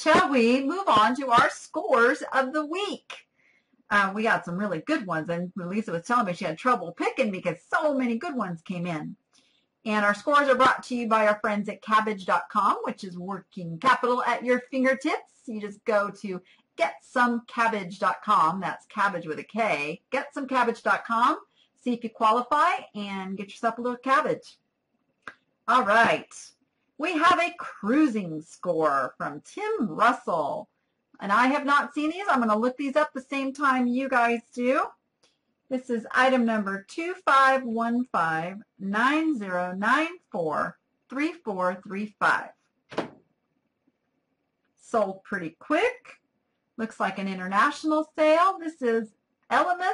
shall we move on to our scores of the week? We got some really good ones, and Lisa was telling me she had trouble picking because so many good ones came in. And our scores are brought to you by our friends at Kabbage.com, which is working capital at your fingertips. You just go to GetSomeCabbage.com. That's cabbage with a K. GetSomeCabbage.com. See if you qualify and get yourself a little cabbage. All right. We have a cruising score from Tim Russell. And I have not seen these. I'm going to look these up the same time you guys do. This is item number 2515-9094-3435. Sold pretty quick. Looks like an international sale. This is Elemis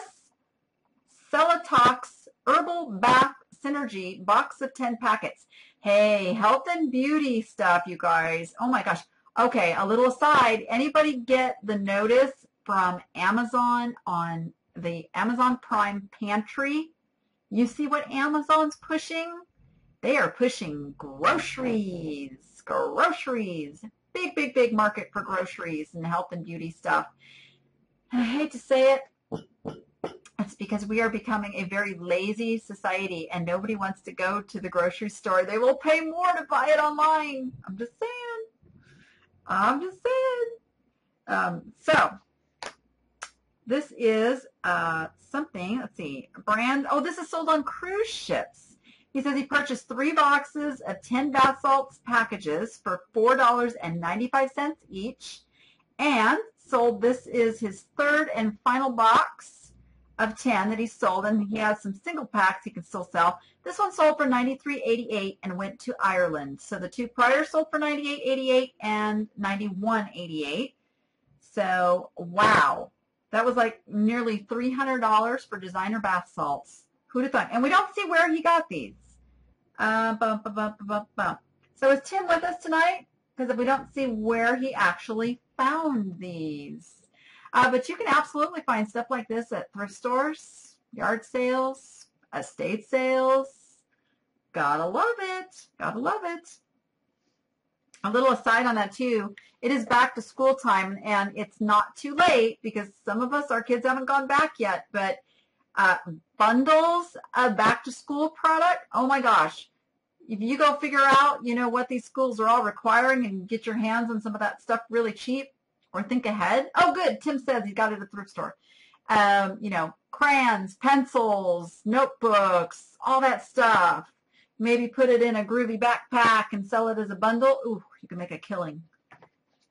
Celotox Herbal Bath Synergy box of 10 packets. Hey, health and beauty stuff, you guys. Oh my gosh. Okay, a little aside. Anybody get the notice from Amazon on the Amazon Prime Pantry? You see what Amazon's pushing? They are pushing groceries. Groceries. Big, big, big market for groceries and health and beauty stuff. And I hate to say it, it's because we are becoming a very lazy society and nobody wants to go to the grocery store. They will pay more to buy it online. I'm just saying. So this is something, let's see, brand. Oh, this is sold on cruise ships. He says he purchased 3 boxes of 10 bath salts packages for $4.95 each and sold, this is his third and final box of 10 that he sold, and he has some single packs he can still sell. This one sold for $93.88 and went to Ireland. So the 2 prior sold for $98.88 and $91.88. So, wow. That was like nearly $300 for designer bath salts. Who'd have thought? And we don't see where he got these. So is Tim with us tonight? Because we don't see where he actually found these. But you can absolutely find stuff like this at thrift stores, yard sales, estate sales. Gotta love it. Gotta love it. A little aside on that too, it is back to school time and it's not too late because some of us, our kids haven't gone back yet, but bundles of back to school product, oh my gosh. If you go figure out, you know, what these schools are all requiring and get your hands on some of that stuff really cheap or think ahead. Oh, good. Tim says he got it at the thrift store. You know, crayons, pencils, notebooks, all that stuff. Maybe put it in a groovy backpack and sell it as a bundle. Ooh, you can make a killing.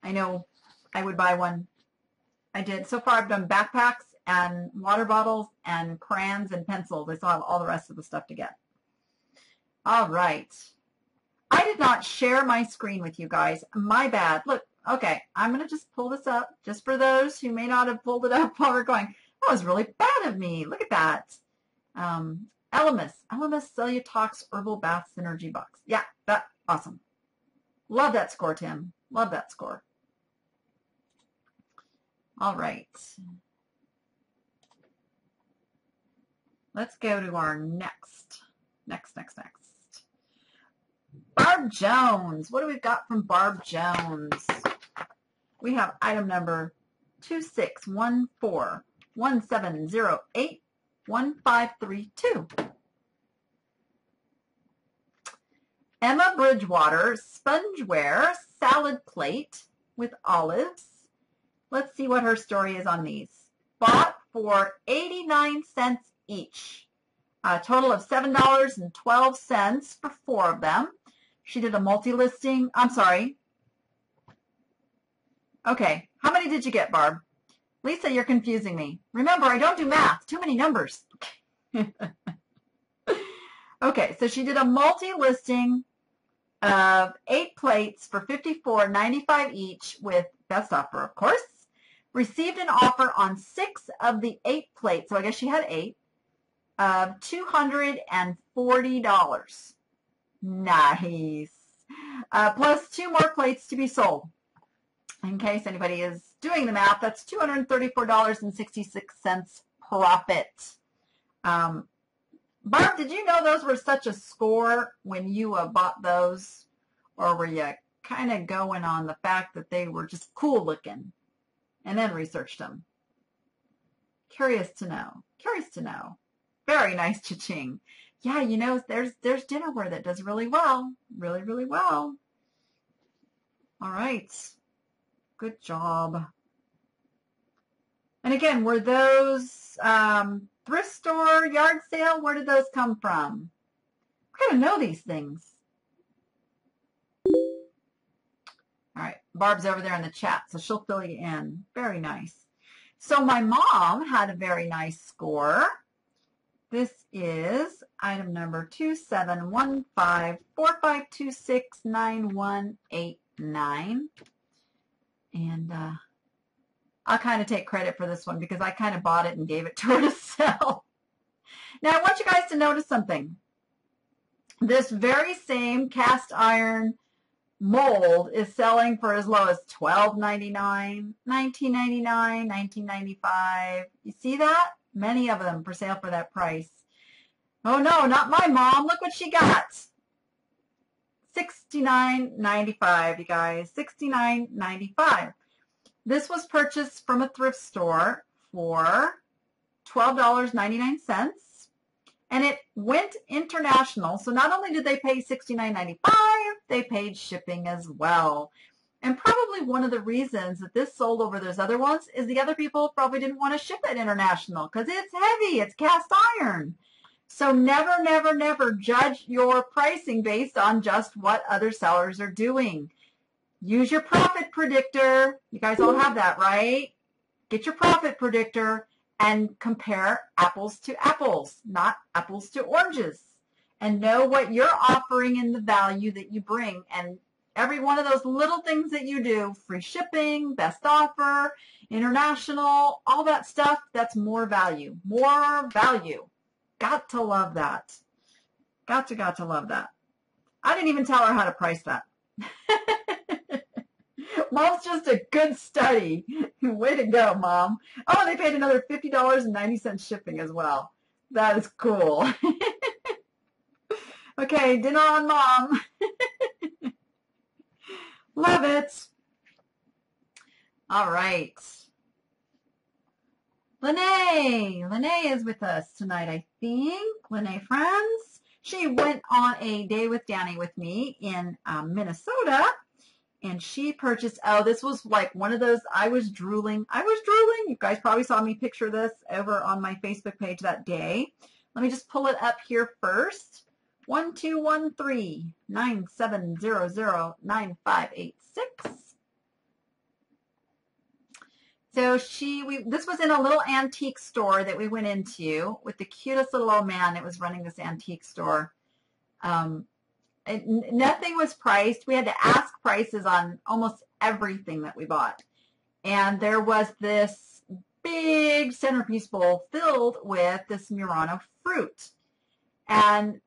I know I would buy one. I did. So far I've done backpacks and water bottles and crayons and pencils. I still have all the rest of the stuff to get. All right. I did not share my screen with you guys. My bad. Look, okay, I'm going to just pull this up just for those who may not have pulled it up while we're going. That was really bad of me. Look at that. Elemis Celotox Herbal Bath Synergy Box. Yeah, that awesome. Love that score, Tim. Love that score. All right. Let's go to our next. Barb Jones. What do we got from Barb Jones? We have item number 261417081532. Emma Bridgewater spongeware salad plate with olives. Let's see what her story is on these. Bought for 89 cents each. A total of $7.12 for 4 of them. She did a multi-listing. I'm sorry. Okay. How many did you get, Barb? Lisa, you're confusing me. Remember, I don't do math. Too many numbers. Okay, so she did a multi-listing of 8 plates for $54.95 each with best offer, of course. Received an offer on 6 of the 8 plates, so I guess she had 8, of $240. Nice. Plus 2 more plates to be sold. In case anybody is doing the math, that's $234.66 profit. Barb, did you know those were such a score when you bought those? Or were you kind of going on the fact that they were just cool looking and then researched them. Curious to know. Curious to know. Very nice cha-ching. Yeah, you know, there's dinnerware that does really well. Really, really well. All right. Good job. And again, were those thrift store, yard sale? Where did those come from? I gotta know these things. All right, Barb's over there in the chat, so she'll fill you in. Very nice. So my mom had a very nice score. This is item number 271545269189. And I'll kind of take credit for this one because I kind of bought it and gave it to her to sell. Now, I want you guys to notice something. This very same cast iron mold is selling for as low as $12.99, $19.99, $19.95. You see that? Many of them for sale for that price. Oh no, not my mom. Look what she got. $69.95, you guys. $69.95. This was purchased from a thrift store for $12.99. And it went international. So not only did they pay $69.95, they paid shipping as well. And probably one of the reasons that this sold over those other ones is the other people probably didn't want to ship it international because it's heavy. It's cast iron. So never, never, never judge your pricing based on just what other sellers are doing. Use your profit predictor. You guys all have that, right? Get your profit predictor and compare apples to apples, not apples to oranges. And know what you're offering and the value that you bring. And every one of those little things that you do, free shipping, best offer, international, all that stuff, that's more value. More value. Got to love that. Got to love that. I didn't even tell her how to price that. Mom's just a good study. Way to go, Mom. Oh, they paid another $50.90 shipping as well. That is cool. Okay, dinner on Mom. Love it. All right. Lene is with us tonight, I think. Lene friends. She went on a day with Danny with me in Minnesota. And she purchased, oh, this was like one of those, I was drooling. You guys probably saw me picture this over on my Facebook page that day. Let me just pull it up here first. 1213-9700-9586. So this was in a little antique store that we went into with the cutest little old man that was running this antique store. Nothing was priced. We had to ask prices on almost everything that we bought. And there was this big centerpiece bowl filled with this Murano fruit. And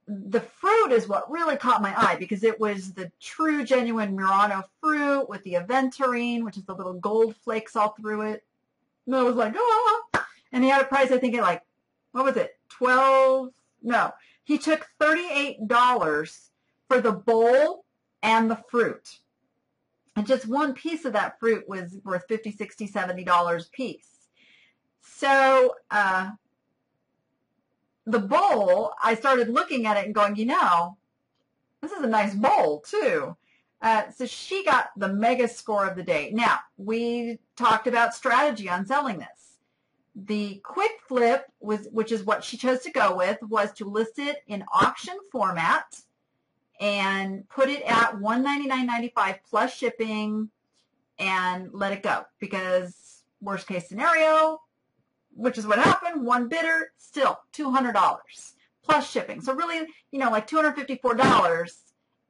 the fruit is what really caught my eye because it was the true, genuine Murano fruit with the aventurine, which is the little gold flakes all through it. And I was like, oh. And he had a price, I think, at like, what was it? He took $38 for the bowl and the fruit. And just one piece of that fruit was worth $50, $60, $70 a piece. So the bowl, I started looking at it and going, you know, this is a nice bowl too. So she got the mega score of the day. Now, we talked about strategy on selling this. The quick flip, which is what she chose to go with, was to list it in auction format and put it at $199.95 plus shipping and let it go. Because worst case scenario, which is what happened, one bidder, still $200 plus shipping. So really, you know, like $254,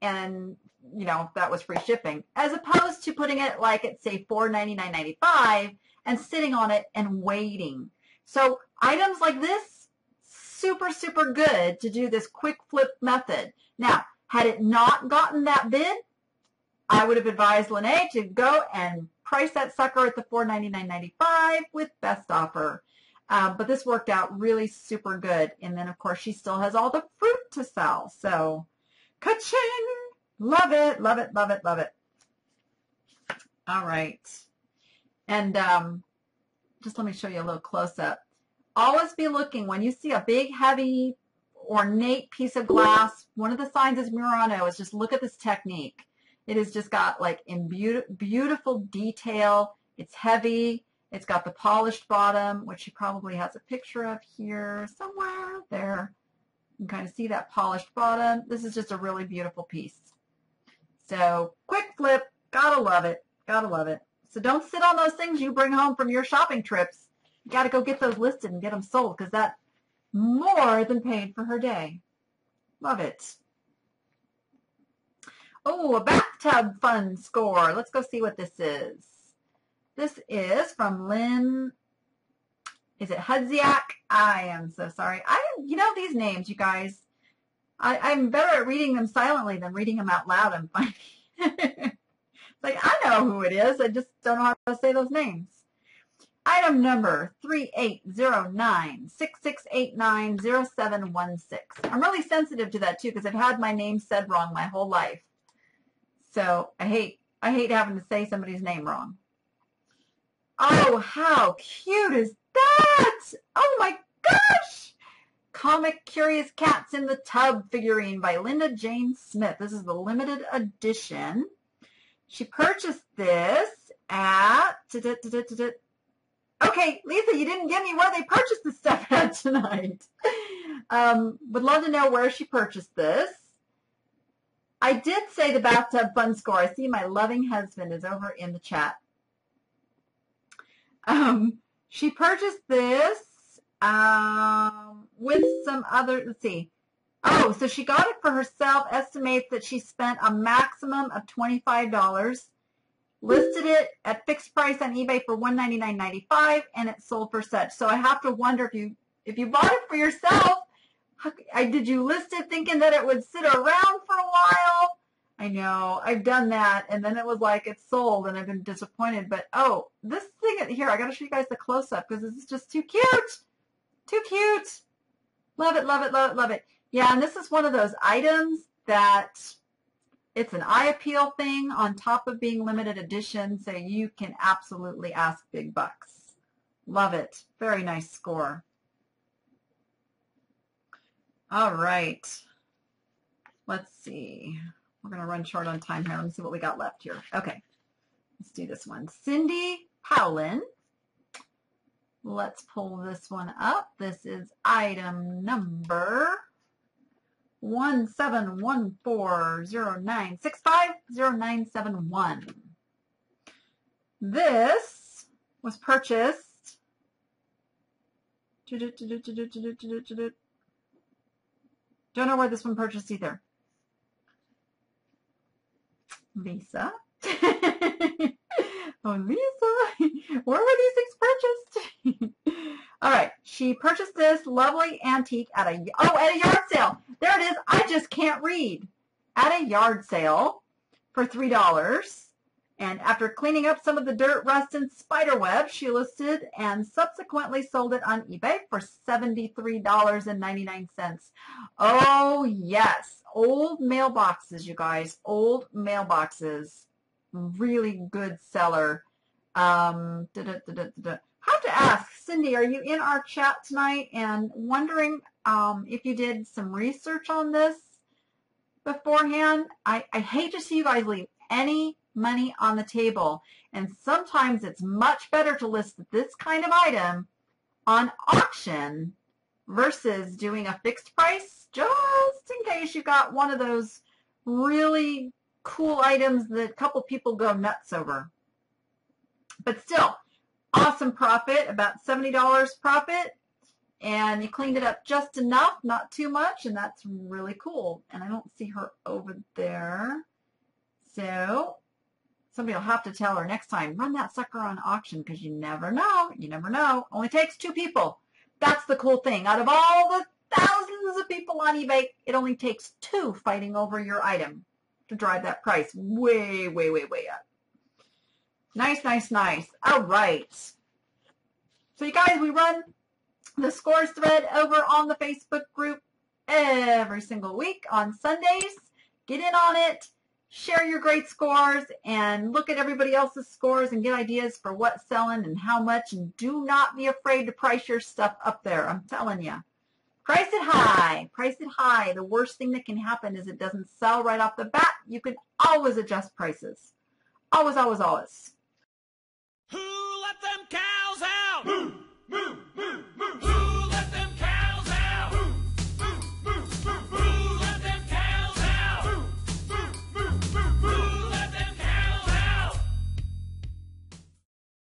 and, you know, that was free shipping, as opposed to putting it like at, say, $499.95 and sitting on it and waiting. So items like this, super, super good to do this quick flip method. Now, had it not gotten that bid, I would have advised Lene to go and price that sucker at the $499.95 with best offer. But this worked out really super good. And then, of course, she still has all the fruit to sell. So, ka-ching! Love it, love it, love it, love it. All right. And just let me show you a little close-up. Always be looking when you see a big, heavy, ornate piece of glass. One of the signs is Murano. Is just look at this technique. It has just got like in beautiful detail. It's heavy. It's got the polished bottom, which she probably has a picture of here somewhere there. You can kind of see that polished bottom. This is just a really beautiful piece. So quick flip. Gotta love it. Gotta love it. So don't sit on those things you bring home from your shopping trips. You got to go get those listed and get them sold because that's more than paid for her day. Love it. Oh, a bathtub fun score. Let's go see what this is. This is from Lynn. Is it Hudziak? I am so sorry. You know these names, you guys. I'm better at reading them silently than reading them out loud. I'm finding. It's like, I know who it is. I just don't know how to say those names. Item number 3809-6689-0716. I'm really sensitive to that too because I've had my name said wrong my whole life. So I hate having to say somebody's name wrong. Oh, how cute is that? Oh my gosh! Comic Curious Cats in the Tub figurine by Linda Jane Smith. This is the limited edition. She purchased this at... Okay, Lisa, you didn't give me where they purchased this stuff at tonight. Would love to know where she purchased this. I did say the bathtub fun score. I see my loving husband is over in the chat. She purchased this with some other, let's see. Oh, so she got it for herself, estimates that she spent a maximum of $25, listed it at fixed price on eBay for $199.95, and it sold for such. So I have to wonder if you bought it for yourself, did you list it thinking that it would sit around for a while? I know, I've done that, and then it was like it's sold, and I've been disappointed. But, oh, this thing here, I got to show you guys the close-up because this is just too cute. Too cute. Love it, love it, love it, love it. Yeah, and this is one of those items that it's an eye appeal thing on top of being limited edition, so you can absolutely ask big bucks. Love it. Very nice score. All right. Let's see. We're going to run short on time here. Let me see what we got left here. Okay. Let's do this one. Cindy Howland. Let's pull this one up. This is item number 171409650971. This was purchased. Don't know where this one purchased either. Lisa. Oh, Lisa, where were these things purchased? All right, she purchased this lovely antique at a yard sale. There it is. I just can't read. At a yard sale for $3. And after cleaning up some of the dirt, rust, and spider web, she listed and subsequently sold it on eBay for $73.99. Oh, yes. Old mailboxes, you guys. Old mailboxes. Really good seller. Have to ask, Cindy, are you in our chat tonight? And wondering if you did some research on this beforehand. I hate to see you guys leave any money on the table. And sometimes it's much better to list this kind of item on auction versus doing a fixed price, just in case you got one of those really cool items that a couple people go nuts over. But still, awesome profit, about $70 profit, and you cleaned it up just enough, not too much, and that's really cool. And I don't see her over there. So somebody will have to tell her next time, run that sucker on auction, because you never know. You never know. Only takes 2 people. That's the cool thing. Out of all the thousands of people on eBay, it only takes 2 fighting over your item to drive that price way, way, way, way up. Nice, nice, nice. All right. So you guys, we run the scores thread over on the Facebook group every single week on Sundays. Get in on it. share your great scores and look at everybody else's scores and get ideas for what's selling and how much. And do not be afraid to price your stuff up there. I'm telling you. Price it high. Price it high. The worst thing that can happen is it doesn't sell right off the bat. You can always adjust prices. Always, always, always. Who let them catch?